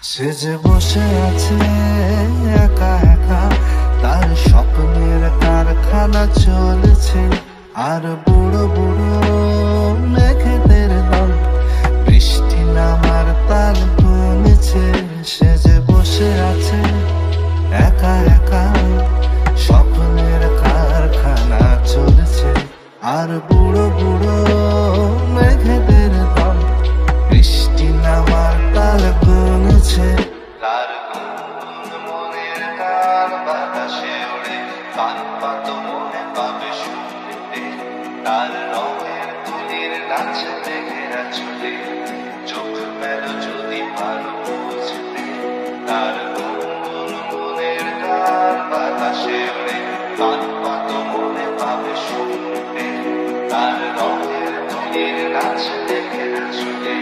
সে যে বসে আছে একা একা, তার স্বপ্নের কারখানা চলছে। আর বুড়ো বুড়ো মেঘেদের দল বৃষ্টি নামার তাল গুনছে। সে যে বসে আছে একা একা, স্বপ্নের কারখানা চলছে। আর বুড়ো বুড়ো মেঘেদের দল বৃষ্টি নামার তাল গুনছে। তার গুনগুন মনের গান বাতাসে ওড়ে, কান পাত মনে পাবে শুনতে। তার রঙের তুলির নাচতে ঘেরা চলে, চোখ মেলো যদি পারো বুঝতে। তার গুনগুন মনের গান বাতাসে ওড়ে, কান পাত মনে পাবে শুনতে। তার রঙের তুলির নাচতে ঘেরা চলে।